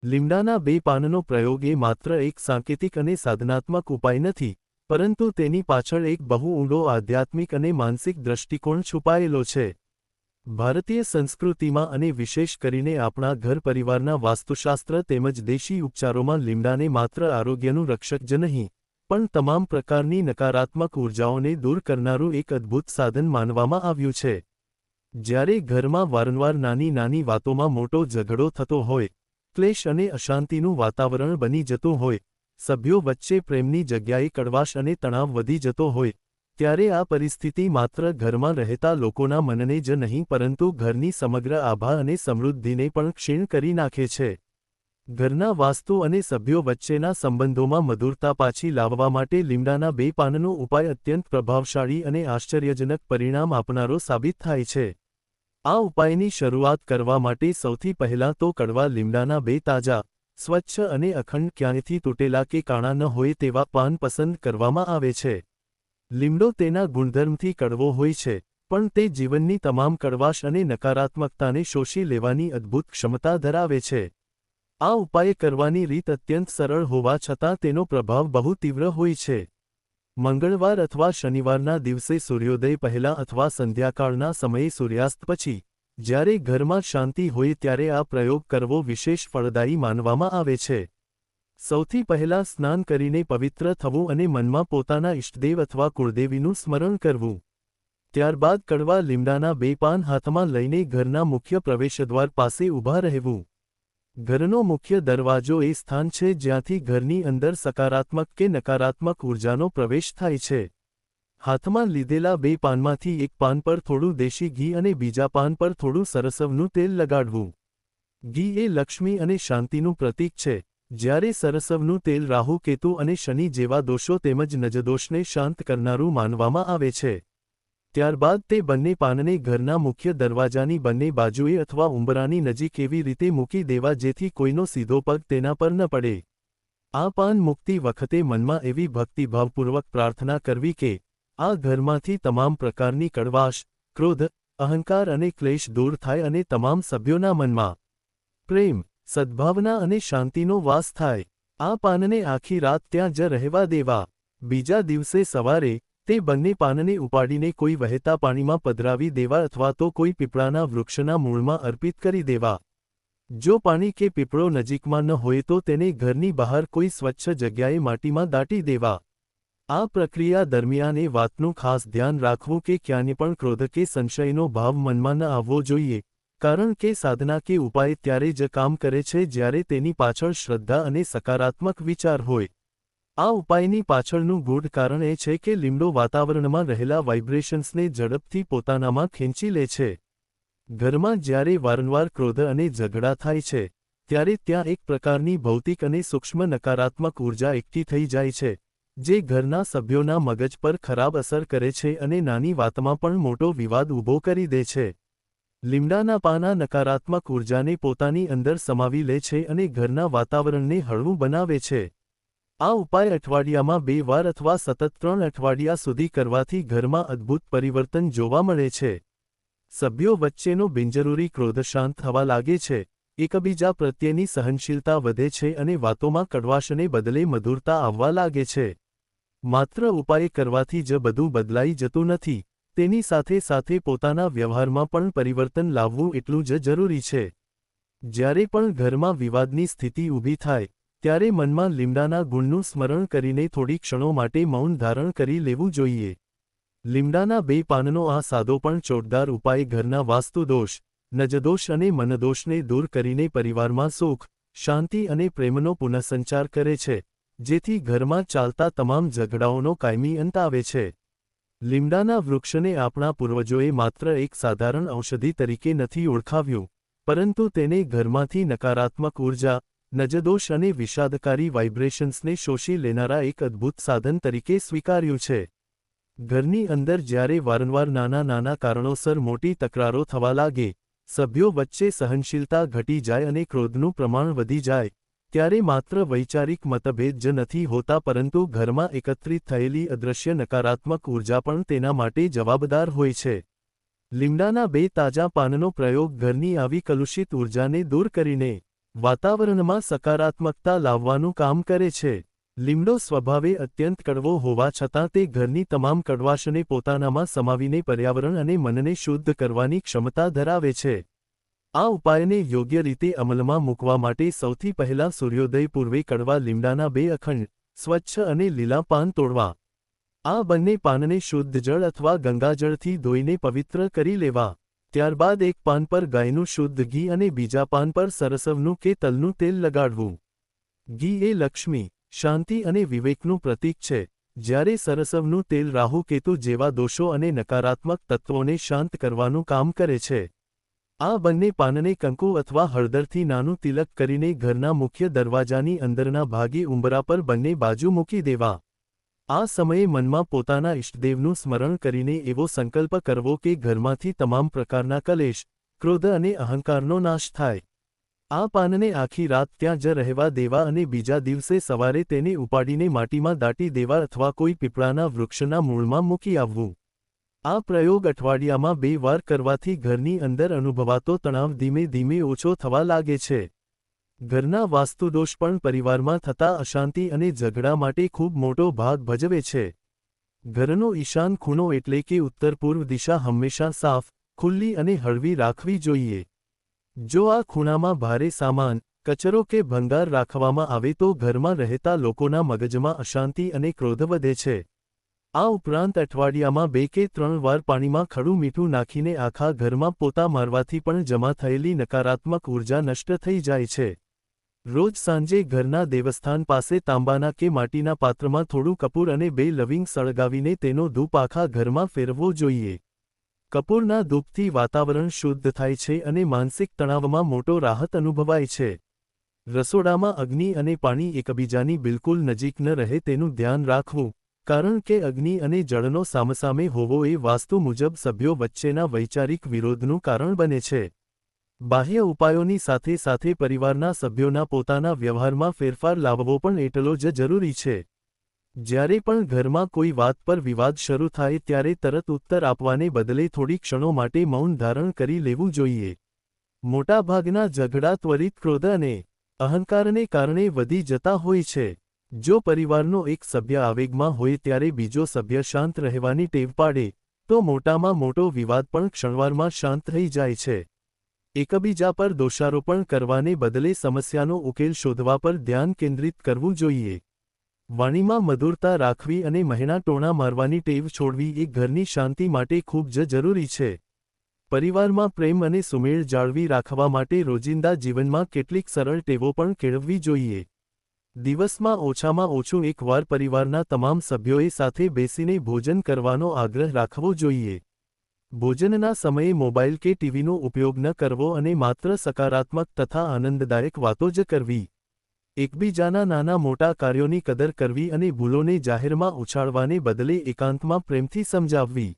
લીમડાના બે પાનનો પ્રયોગ એ માત્ર એક સાંકેતિક અને સાધનાત્મક ઉપાય નથી, પરંતુ તેની પાછળ એક બહુ ઊંડો આધ્યાત્મિક અને માનસિક દૃષ્ટિકોણ છુપાયેલો છે. ભારતીય સંસ્કૃતિમાં અને વિશેષ કરીને આપણા ઘર પરિવારના વાસ્તુશાસ્ત્ર તેમજ દેશી ઉપચારોમાં લીમડાને માત્ર આરોગ્યનું રક્ષક જ નહીં, પણ તમામ પ્રકારની નકારાત્મક ઊર્જાઓને દૂર કરનારું એક અદ્ભુત સાધન માનવામાં આવ્યું છે. જ્યારે ઘરમાં વારંવાર નાની નાની વાતોમાં મોટો ઝઘડો થતો હોય, ક્લેશ અને અશાંતિનું વાતાવરણ બની જતું હોય, સભ્યો વચ્ચે પ્રેમની જગ્યાએ કડવાશ અને તણાવ વધી જતો હોય, ત્યારે આ પરિસ્થિતિ માત્ર ઘરમાં રહેતા લોકોના મનને જ નહીં પરંતુ ઘરની સમગ્ર આભા અને સમૃદ્ધિને પણ ક્ષીણ કરી નાખે છે. ઘરના વાસ્તુ અને સભ્યો વચ્ચેના સંબંધોમાં મધુરતા પાછી લાવવા માટે લીમડાના બે પાનનો ઉપાય અત્યંત પ્રભાવશાળી અને આશ્ચર્યજનક પરિણામ આપનારો સાબિત થાય છે. આ ઉપાયની શરૂઆત કરવા માટે સૌથી પહેલાં તો કડવા લીમડાના બે તાજા, સ્વચ્છ અને અખંડ ક્યાંયથી તૂટેલા કે કાણા ન હોય તેવા પાન પસંદ કરવામાં આવે છે. લીમડો તેના ગુણધર્મથી કડવો હોય છે, પણ તે જીવનની તમામ કડવાશ અને નકારાત્મકતાને શોષી લેવાની અદ્ભુત ક્ષમતા ધરાવે છે. આ ઉપાય કરવાની રીત અત્યંત સરળ હોવા છતાં તેનો પ્રભાવ બહુ તીવ્ર હોય છે. મંગળવાર અથવા શનિવારના દિવસે સૂર્યોદય પહેલાં અથવા સંધ્યાકાળના સમયે સૂર્યાસ્ત પછી, જ્યારે ઘરમાં શાંતિ હોય ત્યારે આ પ્રયોગ કરવો વિશેષ ફળદાયી માનવામાં આવે છે. સૌથી પહેલાં સ્નાન કરીને પવિત્ર થવું અને મનમાં પોતાના ઇષ્ટદેવ અથવા કુળદેવીનું સ્મરણ કરવું. ત્યારબાદ કડવા લીમડાના બે પાન હાથમાં લઈને ઘરના મુખ્ય પ્રવેશદ્વાર પાસે ઊભા રહેવું. ઘરનો મુખ્ય દરવાજો એ સ્થાન છે જ્યાંથી ઘરની અંદર સકારાત્મક કે નકારાત્મક ઊર્જાનો પ્રવેશ થાય છે. હાથમાં લીધેલા બે પાનમાંથી એક પાન પર થોડું દેશી ઘી અને બીજા પાન પર થોડું સરસવનું તેલ લગાડવું. ઘી એ લક્ષ્મી અને શાંતિનું પ્રતીક છે, જ્યારે સરસવનું તેલ રાહુ કેતુ અને શનિ જેવા દોષો તેમજ નજદોષને શાંત કરનારું માનવામાં આવે છે. ત્યારબાદ તે બંને પાનને ઘરના મુખ્ય દરવાજાની બંને બાજુએ અથવા ઉંબરાની નજીક એવી રીતે મૂકી દેવા જેથી કોઈનો સીધો પગ તેના પર ન પડે. આ પાન મૂકતી વખતે મનમાં એવી ભક્તિભાવપૂર્વક પ્રાર્થના કરવી કે આ ઘરમાંથી તમામ પ્રકારની કડવાશ, ક્રોધ, અહંકાર અને ક્લેશ દૂર થાય અને તમામ સભ્યોના મનમાં પ્રેમ, સદ્ભાવના અને શાંતિનો વાસ થાય. આ પાનને આખી રાત ત્યાં જ રહેવા દેવા. બીજા દિવસે સવારે તે બંને પાનને ઉપાડીને કોઈ વહેતા પાણીમાં પધરાવી દેવા અથવા તો કોઈ પીપળાના વૃક્ષના મૂળમાં અર્પિત કરી દેવા. જો પાણી કે પીપળો નજીકમાં ન હોય તો તેને ઘરની બહાર કોઈ સ્વચ્છ જગ્યાએ માટીમાં દાટી દેવા. આ પ્રક્રિયા દરમિયાન એ વાતનું ખાસ ધ્યાન રાખવું કે ક્યાંય પણ ક્રોધ કે સંશયનો ભાવ મનમાં ન આવવો જોઈએ, કારણ કે સાધના કે ઉપાય ત્યારે જ કામ કરે છે જ્યારે તેની પાછળ શ્રદ્ધા અને સકારાત્મક વિચાર હોય. આ ઉપાયની પાછળનું ગૂઢ કારણ એ છે કે લીમડો વાતાવરણમાં રહેલા વાઇબ્રેશન્સને ઝડપથી પોતાનામાં ખેંચી લે છે. ઘરમાં જ્યારે વારંવાર ક્રોધ અને ઝઘડા થાય છે, ત્યારે ત્યાં એક પ્રકારની ભૌતિક અને સૂક્ષ્મ નકારાત્મક ઊર્જા એકઠી થઈ જાય છે, જે ઘરના સભ્યોના મગજ પર ખરાબ અસર કરે છે અને નાની વાતમાં પણ મોટો વિવાદ ઊભો કરી દે છે. લીમડાના પાના નકારાત્મક ઊર્જાને પોતાની અંદર સમાવી લે છે અને ઘરના વાતાવરણને હળવું બનાવે છે. આ ઉપાય અઠવાડિયામાં 2 વાર અથવા સતત 3 અઠવાડિયા સુધી કરવાથી ઘરમાં અદ્ભુત પરિવર્તન જોવા મળે છે. સભ્યો વચ્ચેનો બિનજરૂરી ક્રોધ શાંત થવા લાગે છે, એકબીજા પ્રત્યેની સહનશીલતા વધે છે અને વાતોમાં કડવાશને બદલે મધુરતા આવવા લાગે છે. માત્ર ઉપાય કરવાથી જ બધું બદલાઈ જતું નથી, તેની સાથે સાથે પોતાના વ્યવહારમાં પણ પરિવર્તન લાવવું એટલું જ જરૂરી છે. જ્યારે પણ ઘરમાં વિવાદની સ્થિતિ ઊભી થાય, ત્યારે મનમાં લીમડાના ગુણનું સ્મરણ કરીને થોડી ક્ષણો માટે મૌન ધારણ કરી લેવું જોઈએ. લીમડાના બે પાનનો આ સાદો પણ ચોટદાર ઉપાય ઘરના વાસ્તુદોષ, નજદોષ અને મનદોષને દૂર કરીને પરિવારમાં સુખ, શાંતિ અને પ્રેમનો પુનઃસંચાર કરે છે, જેથી ઘરમાં ચાલતા તમામ ઝઘડાઓનો કાયમી અંત આવે છે. લીમડાના વૃક્ષને આપણા પૂર્વજોએ માત્ર એક સાધારણ ઔષધિ તરીકે નથી ઓળખાવ્યું, પરંતુ તેને ઘરમાંથી નકારાત્મક ઊર્જા, નજદોષ અને વિષાદકારી વાઇબ્રેશન્સને શોષી લેનારા એક અદ્ભુત સાધન તરીકે સ્વીકાર્યું છે. ઘરની અંદર જ્યારે વારંવાર નાના નાના કારણોસર મોટી તકરારો થવા લાગે, સભ્યો વચ્ચે સહનશીલતા ઘટી જાય અને ક્રોધનું પ્રમાણ વધી જાય, ત્યારે માત્ર વૈચારિક મતભેદ જ નથી હોતા પરંતુ ઘરમાં એકત્રિત થયેલી અદૃશ્ય નકારાત્મક ઊર્જા પણ તેના માટે જવાબદાર હોય છે. લીમડાના બે તાજા પાનનો પ્રયોગ ઘરની આવી કલુષિત ઊર્જાને દૂર કરીને વાતાવરણમાં સકારાત્મકતા લાવવાનું કામ કરે છે. લીમડો સ્વભાવે અત્યંત કડવો હોવા છતાં તે ઘરની તમામ કડવાશને પોતાનામાં સમાવીને પર્યાવરણ અને મનને શુદ્ધ કરવાની ક્ષમતા ધરાવે છે. આ ઉપાયને યોગ્ય રીતે અમલમાં મૂકવા માટે સૌથી પહેલાં સૂર્યોદય પૂર્વે કડવા લીમડાના 2 અખંડ, સ્વચ્છ અને લીલા પાન તોડવા. આ બંને પાનને શુદ્ધ જળ અથવા ગંગાજળથી ધોઈને પવિત્ર કરી લેવા. ત્યારબાદ એક પાન પર ગાયનું શુદ્ધ ઘી અને બીજા પાન પર સરસવનું કે તલનું તેલ લગાડવું. ઘી એ લક્ષ્મી, શાંતિ અને વિવેકનું પ્રતીક છે, જ્યારે સરસવનું તેલ રાહુ કેતુ જેવા દોષો અને નકારાત્મક તત્વોને શાંત કરવાનું કામ કરે છે. આ બંને પાનને કંકુ અથવા હળદરથી નાનું તિલક કરીને ઘરના મુખ્ય દરવાજાની અંદરના ભાગે ઉંબરા પર બંને બાજુ મૂકી દેવા. આ સમયે મનમાં પોતાના ઇષ્ટદેવનું સ્મરણ કરીને એવો સંકલ્પ કરવો કે ઘરમાંથી તમામ પ્રકારના કલેશ, ક્રોધ અને અહંકારનો નાશ થાય. આ પાનને આખી રાત ત્યાં જ રહેવા દેવા અને બીજા દિવસે સવારે તેને ઉપાડીને માટીમાં દાટી દેવા અથવા કોઈ પીપળાના વૃક્ષના મૂળમાં મૂકી આવવું. આ પ્રયોગ અઠવાડિયામાં 2 વાર કરવાથી ઘરની અંદર અનુભવાતો તણાવ ધીમે ધીમે ઓછો થવા લાગે છે. ઘરના વાસ્તુદોષ પણ પરિવારમાં થતા અશાંતિ અને ઝઘડા માટે ખૂબ મોટો ભાગ ભજવે છે. ઘરનો ઈશાન ખૂણો એટલે કે ઉત્તર-પૂર્વ દિશા હંમેશા સાફ, ખુલ્લી અને હળવી રાખવી જોઈએ. જો આ ખૂણામાં ભારે સામાન, કચરો કે ભંગાર રાખવામાં આવે તો ઘરમાં રહેતા લોકોના મગજમાં અશાંતિ અને ક્રોધ વધે છે. આ ઉપરાંત અઠવાડિયામાં 2 કે 3 વાર પાણીમાં ખડું મીઠું નાખીને આખા ઘરમાં પોતા મારવાથી પણ જમા થયેલી નકારાત્મક ઊર્જા નષ્ટ થઈ જાય છે. રોજ સાંજે ઘરના દેવસ્થાન પાસે તાંબાના કે માટીના પાત્રમાં થોડું કપૂર અને 2 લવિંગ સળગાવીને તેનો ધૂપ આખા ઘરમાં ફેરવવો જોઈએ. કપૂરના ધૂપથી વાતાવરણ શુદ્ધ થાય છે અને માનસિક તણાવમાં મોટો રાહત અનુભવાય છે. રસોડામાં અગ્નિ અને પાણી એકબીજાની બિલકુલ નજીક ન રહે તેનું ધ્યાન રાખવું, કારણ કે અગ્નિ અને જળનો સામસામે હોવો એ વાસ્તુ મુજબ સભ્યો વચ્ચેના વૈચારિક વિરોધનું કારણ બને છે. બાહ્ય ઉપાયોની સાથે સાથે પરિવારના સભ્યોના પોતાના વ્યવહારમાં ફેરફાર લાવવો પણ એટલો જ જરૂરી છે. જ્યારે પણ ઘરમાં કોઈ વાત પર વિવાદ શરૂ થાય ત્યારે તરત ઉત્તર આપવાને બદલે થોડી ક્ષણો માટે મૌન ધારણ કરી લેવું જોઈએ. મોટાભાગના ઝઘડા ત્વરિત ક્રોધ અને અહંકારને કારણે વધી જતા હોય છે. જો પરિવારનો એક સભ્ય આવેગમાં હોય ત્યારે બીજો સભ્ય શાંત રહેવાની ટેવ પાડે, તો મોટામાં મોટો વિવાદ પણ ક્ષણવારમાં શાંત થઈ જાય છે. એકબીજા પર દોષારોપણ કરવાને બદલે સમસ્યાનો ઉકેલ શોધવા પર ધ્યાન કેન્દ્રિત કરવું જોઈએ. વાણીમાં મધુરતા રાખવી અને મહેણા ટોણા મારવાની ટેવ છોડવી એ ઘરની શાંતિ માટે ખૂબ જ જરૂરી છે. પરિવારમાં પ્રેમ અને સુમેળ જાળવી રાખવા માટે રોજિંદા જીવનમાં કેટલીક સરળ ટેવો પણ કેળવવી જોઈએ. દિવસમાં ઓછામાં ઓછું એક વાર પરિવારના તમામ સભ્યોએ સાથે બેસીને ભોજન કરવાનો આગ્રહ રાખવો જોઈએ. ભોજનના સમયે મોબાઈલ કે ટીવીનો ઉપયોગ ન કરવો અને માત્ર સકારાત્મક તથા આનંદદાયક વાતો જ કરવી. એકબીજાના નાના મોટા કાર્યોની કદર કરવી અને ભૂલોને જાહેરમાં ઉછાળવાને બદલે એકાંતમાં પ્રેમથી સમજાવવી.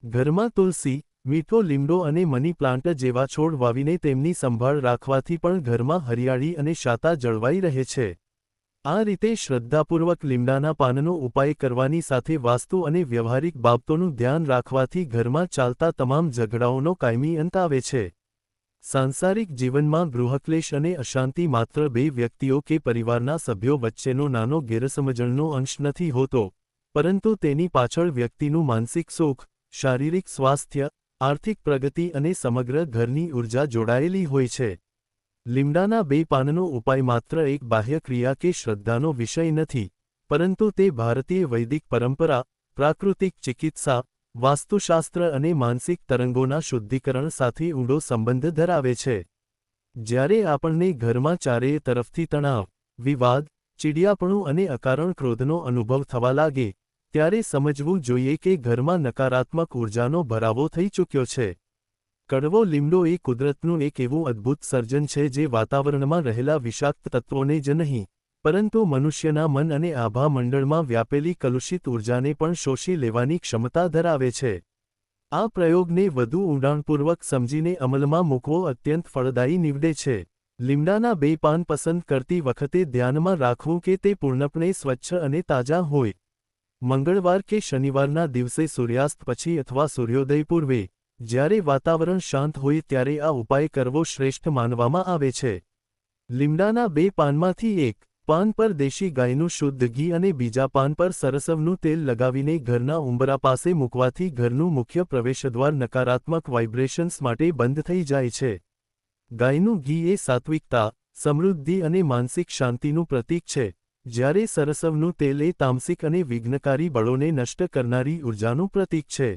ઘરમાં તુલસી, મીઠો લીમડો અને મની પ્લાન્ટ જેવા છોડ વાવીને તેમની સંભાળ રાખવાથી પણ ઘરમાં હરિયાળી અને શાતા જળવાઈ રહે છે. આ રીતે શ્રદ્ધાપૂર્વક લીમડાના પાનનો ઉપાય કરવાની સાથે વાસ્તુ અને વ્યવહારિક બાબતોનું ધ્યાન રાખવાથી ઘરમાં ચાલતા તમામ ઝઘડાઓનો કાયમી અંત આવે છે. સાંસારિક જીવનમાં ગૃહક્લેશ અને અશાંતિ માત્ર 2 વ્યક્તિઓ કે પરિવારના સભ્યો વચ્ચેનો નાનો ગેરસમજણનો અંશ નથી હોતો, પરંતુ તેની પાછળ વ્યક્તિનું માનસિક સુખ, શારીરિક સ્વાસ્થ્ય, આર્થિક પ્રગતિ અને સમગ્ર ઘરની ઊર્જા જોડાયેલી હોય છે. લીમડાના 2 પાનનો ઉપાય માત્ર એક બાહ્ય ક્રિયા કે શ્રદ્ધાનો વિષય નથી, પરંતુ તે ભારતીય વૈદિક પરંપરા, પ્રાકૃતિક ચિકિત્સા, વાસ્તુશાસ્ત્ર અને માનસિક તરંગોના શુદ્ધિકરણ સાથે ઊંડો સંબંધ ધરાવે છે. જ્યારે આપણને ઘરમાં ચારેય તરફથી તણાવ, વિવાદ, ચીડિયાપણું અને અકારણ ક્રોધનો અનુભવ થવા લાગે, ત્યારે સમજવું જોઈએ કે ઘરમાં નકારાત્મક ઊર્જાનો ભરાવો થઈ ચૂક્યો છે. કડવો લીમડો એ કુદરતનું એક એવું અદ્ભુત સર્જન છે જે વાતાવરણમાં રહેલા વિષાક્ત તત્વોને જ નહીં, પરંતુ મનુષ્યના મન અને આભા મંડળમાં વ્યાપેલી કલુષિત ઊર્જાને પણ શોષી લેવાની ક્ષમતા ધરાવે છે. આ પ્રયોગને વધુ ઊંડાણપૂર્વક સમજીને અમલમાં મૂકવો અત્યંત ફળદાયી નીવડે છે. લીમડાના 2 પાન પસંદ કરતી વખતે ધ્યાનમાં રાખવું કે તે પૂર્ણપણે સ્વચ્છ અને તાજા હોય. મંગળવાર કે શનિવારના દિવસે સૂર્યાસ્ત પછી અથવા સૂર્યોદય પૂર્વે, જ્યારે વાતાવરણ શાંત હોય ત્યારે આ ઉપાય કરવો શ્રેષ્ઠ માનવામાં આવે છે. લીમડાના 2 પાનમાંથી એક પાન પર દેશી ગાયનું શુદ્ધ ઘી અને બીજા પાન પર સરસવનું તેલ લગાવીને ઘરના ઉંબરા પાસે મૂકવાથી ઘરનું મુખ્ય પ્રવેશદ્વાર નકારાત્મક વાઇબ્રેશન્સ માટે બંધ થઈ જાય છે. ગાયનું ઘી એ સાત્વિકતા, સમૃદ્ધિ અને માનસિક શાંતિનું પ્રતીક છે, જ્યારે સરસવનું તેલ એ તામસિક અને વિઘ્નકારી બળોને નષ્ટ કરનારી ઊર્જાનું પ્રતીક છે.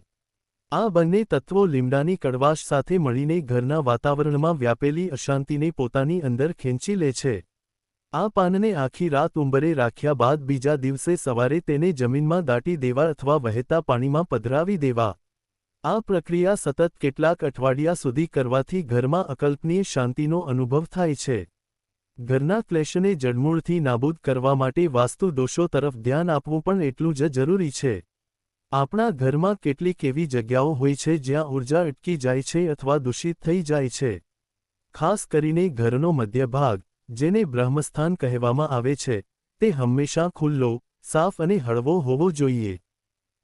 આ બંને તત્વો લીમડાની કડવાશ સાથે મળીને ઘરના વાતાવરણમાં વ્યાપેલી અશાંતિને પોતાની અંદર ખેંચી લે છે. આ પાનને આખી રાત ઉંબરે રાખ્યા બાદ બીજા દિવસે સવારે તેને જમીનમાં દાટી દેવા અથવા વહેતા પાણીમાં પધરાવી દેવા. આ પ્રક્રિયા સતત કેટલાક અઠવાડિયા સુધી કરવાથી ઘરમાં અકલ્પનીય શાંતિનો અનુભવ થાય છે. ઘરના ક્લેશને જડમૂળથી નાબૂદ કરવા માટે વાસ્તુ દોષો તરફ ધ્યાન આપવું પણ એટલું જ જરૂરી છે. આપણા ઘરમાં કેટલીક એવી જગ્યાઓ હોય છે જ્યાં ઊર્જા અટકી જાય છે અથવા દૂષિત થઈ જાય છે. ખાસ કરીને ઘરનો મધ્ય ભાગ, જેને બ્રહ્મસ્થાન કહેવામાં આવે છે, તે હંમેશા ખુલ્લો, સાફ અને હળવો હોવો જોઈએ.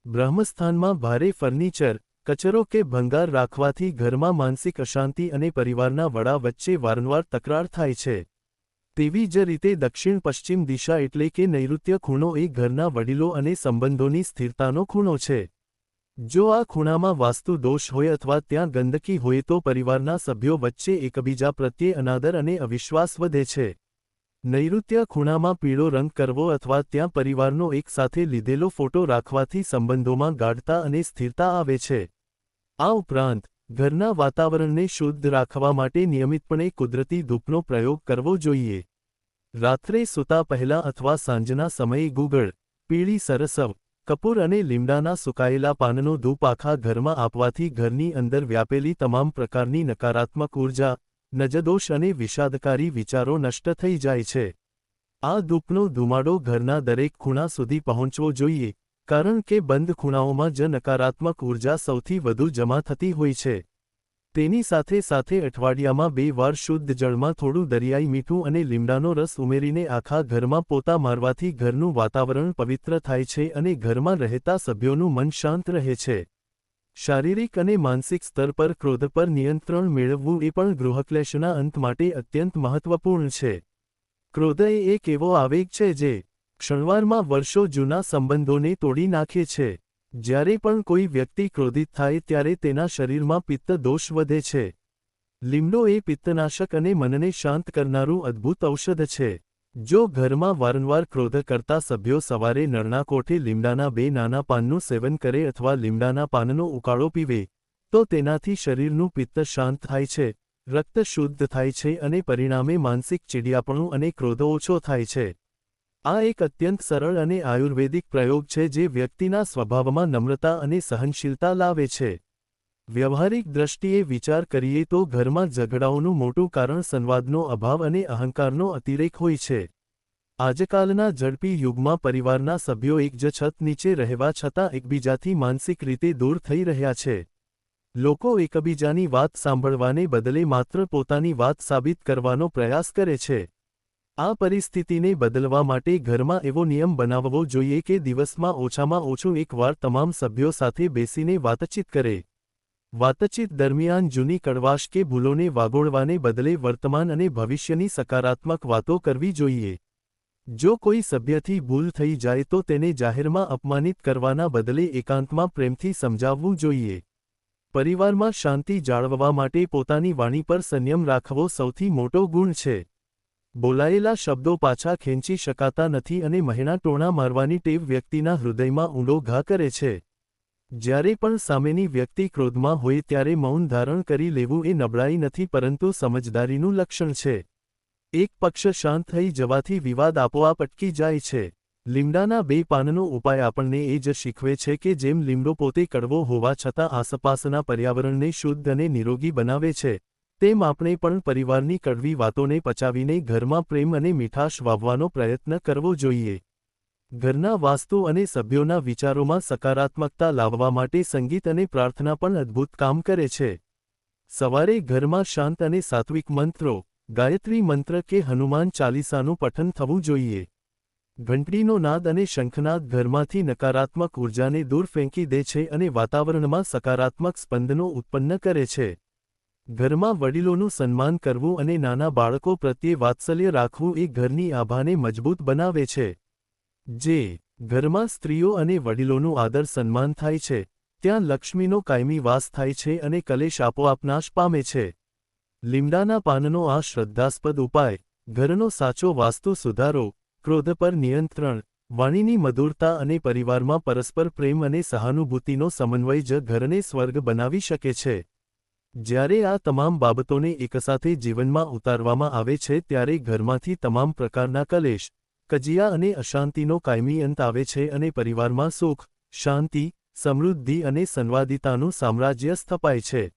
બ્રહ્મસ્થાનમાં ભારે ફર્નિચર, કચરો કે ભંગાર રાખવાથી ઘરમાં માનસિક અશાંતિ અને પરિવારના વડા વચ્ચે વારંવાર તકરાર થાય છે. તેવી જ રીતે દક્ષિણ-પશ્ચિમ દિશા એટલે કે નૈઋત્ય ખૂણો એ ઘરના વડીલો અને સંબંધોની સ્થિરતાનો ખૂણો છે. જો આ ખૂણામાં વાસ્તુ દોષ હોય અથવા ત્યાં ગંદકી હોય તો પરિવારના સભ્યો વચ્ચે એકબીજા પ્રત્યે અનાદર અને અવિશ્વાસ વધે છે. નૈઋત્ય ખૂણામાં પીળો રંગ કરવો અથવા ત્યાં પરિવારનો એક સાથે લીધેલો ફોટો રાખવાથી સંબંધોમાં ગાઢતા અને સ્થિરતા આવે છે. આ ઉપરાંત, ઘરના વાતાવરણને શુદ્ધ રાખવા માટે નિયમિતપણે કુદરતી ધૂપનો પ્રયોગ કરવો જોઈએ. રાત્રે સૂતા પહેલા અથવા સાંજના સમયે ગુગળ, પીળી સરસવ, કપૂર અને લીમડાના સુકાયેલા પાનનો ધૂપ આખા ઘરમાં આપવાથી ઘરની અંદર વ્યાપેલી તમામ પ્રકારની નકારાત્મક ઊર્જા, નજદોષ અને વિષાદકારી વિચારો નષ્ટ થઈ જાય છે. આ ધૂપનો ધુમાડો ઘરના દરેક ખૂણા સુધી પહોંચવો જોઈએ, કારણ કે બંધ ખૂણાઓમાં જ નકારાત્મક ઊર્જા સૌથી વધુ જમા થતી હોય છે. તેની સાથે સાથે અઠવાડિયામાં 2 વાર શુદ્ધ જળમાં થોડું દરિયાઈ મીઠું અને લીમડાનો રસ ઉમેરીને આખા ઘરમાં પોતા મારવાથી ઘરનું વાતાવરણ પવિત્ર થાય છે અને ઘરમાં રહેતા સભ્યોનું મન શાંત રહે છે. શારીરિક અને માનસિક સ્તર પર ક્રોધ પર નિયંત્રણ મેળવવું એ પણ ગૃહક્લેશના અંત માટે અત્યંત મહત્વપૂર્ણ છે. ક્રોધ એ એક એવો આવેગ છે જે ક્ષણવારમાં વર્ષો જૂના સંબંધોને તોડી નાખે છે. જ્યારે પણ કોઈ વ્યક્તિ ક્રોધિત થાય ત્યારે તેના શરીરમાં પિત્ત દોષ વધે છે. લીમડો એ પિત્તનાશક અને મનને શાંત કરનારું અદ્ભુત ઔષધ છે. જો ઘરમાં વારંવાર ક્રોધ કરતા સભ્યો સવારે નળના કોઠે લીમડાના 2 નાના પાનનું સેવન કરે અથવા લીમડાના પાનનો ઉકાળો પીવે, તો તેનાથી શરીરનું પિત્ત શાંત થાય છે, રક્ત શુદ્ધ થાય છે અને પરિણામે માનસિક ચીડિયાપણું અને ક્રોધ ઓછો થાય છે. આ એક અત્યંત સરળ અને આયુર્વેદિક પ્રયોગ છે જે વ્યક્તિના સ્વભાવમાં નમ્રતા અને સહનશીલતા લાવે છે. વ્યવહારિક દ્રષ્ટિએ વિચાર કરીએ તો ઘરમાં ઝઘડાઓનું મોટું કારણ સંવાદનો અભાવ અને અહંકારનો અતિરેક હોય છે. આજકાલના ઝડપી યુગમાં પરિવારના સભ્યો એક જ છત નીચે રહેવા છતાં એકબીજાથી માનસિક રીતે દૂર થઈ રહ્યા છે. લોકો એકબીજાની વાત સાંભળવાને બદલે માત્ર પોતાની વાત સાબિત કરવાનો પ્રયાસ કરે છે. આ પરિસ્થિતિને બદલવા માટે ઘરમાં એવો નિયમ બનાવવો જોઈએ કે દિવસમાં ઓછામાં ઓછું એક વાર તમામ સભ્યો સાથે બેસીને વાતચીત કરે. વાતચીત દરમિયાન જૂની કડવાશ કે ભૂલોને વાગોળવાને બદલે વર્તમાન અને ભવિષ્યની સકારાત્મક વાતો કરવી જોઈએ. જો કોઈ સભ્યથી ભૂલ થઈ જાય તો તેને જાહેરમાં અપમાનિત કરવાના બદલે એકાંતમાં પ્રેમથી સમજાવવું જોઈએ. પરિવારમાં શાંતિ જાળવવા માટે પોતાની વાણી પર સંયમ રાખવો સૌથી મોટો ગુણ છે. બોલાયેલા શબ્દો પાછા ખેંચી શકાતા નથી અને મહેણા ટોણા મારવાની ટેવ વ્યક્તિના હૃદયમાં ઊંડો ઘા કરે છે. જ્યારે પણ સામેની વ્યક્તિ ક્રોધમાં હોય ત્યારે મૌન ધારણ કરી લેવું એ નબળાઈ નથી પરંતુ સમજદારીનું લક્ષણ છે. એક પક્ષ શાંત થઈ જવાથી વિવાદ આપોઆપ અટકી જાય છે. લીમડાના 2 પાનનો ઉપાય આપણને એ જ શીખવે છે કે જેમ લીમડો પોતે કડવો હોવા છતાં આસપાસના પર્યાવરણને શુદ્ધ અને નિરોગી બનાવે છે, તેમ આપણે પણ પરિવારની કડવી વાતોને પચાવીને ઘરમાં પ્રેમ અને મીઠાશ વાવવાનો પ્રયત્ન કરવો જોઈએ. ઘરના વાસ્તુ અને સભ્યોના વિચારોમાં સકારાત્મકતા લાવવા માટે સંગીત અને પ્રાર્થના પણ અદ્ભુત કામ કરે છે. સવારે ઘરમાં શાંત અને સાત્વિક મંત્રો, ગાયત્રી મંત્ર કે હનુમાન ચાલીસાનું પઠન થવું જોઈએ. ઘંટડીનો નાદ અને શંખનાદ ઘરમાંથી નકારાત્મક ઊર્જાને દૂર ફેંકી દે છે અને વાતાવરણમાં સકારાત્મક સ્પંદનો ઉત્પન્ન કરે છે. ઘરમાં વડીલોનું સન્માન કરવું અને નાના બાળકો પ્રત્યે વાત્સલ્ય રાખવું એ ઘરની આભાને મજબૂત બનાવે છે. જે ઘરમાં સ્ત્રીઓ અને વડીલોનું આદર સન્માન થાય છે, ત્યાં લક્ષ્મીનો કાયમી વાસ થાય છે અને કલેશ આપોઆપ નાશ પામે છે. લીમડાના પાનનો આ શ્રદ્ધાસ્પદ ઉપાય ઘરનો સાચો વાસ્તુ સુધારો, ક્રોધ પર નિયંત્રણ, વાણીની મધુરતા અને પરિવારમાં પરસ્પર પ્રેમ અને સહાનુભૂતિનો સમન્વય જ ઘરને સ્વર્ગ બનાવી શકે છે. જ્યારે આ તમામ બાબતોને એકસાથે જીવનમાં ઉતારવામાં આવે છે ત્યારે ઘરમાંથી તમામ પ્રકારના કલેશ, કજિયા અને અશાંતિનો કાયમી અંત આવે છે અને પરિવારમાં સુખ, શાંતિ, સમૃદ્ધિ અને સંવાદિતાનું સામ્રાજ્ય સ્થપાય છે.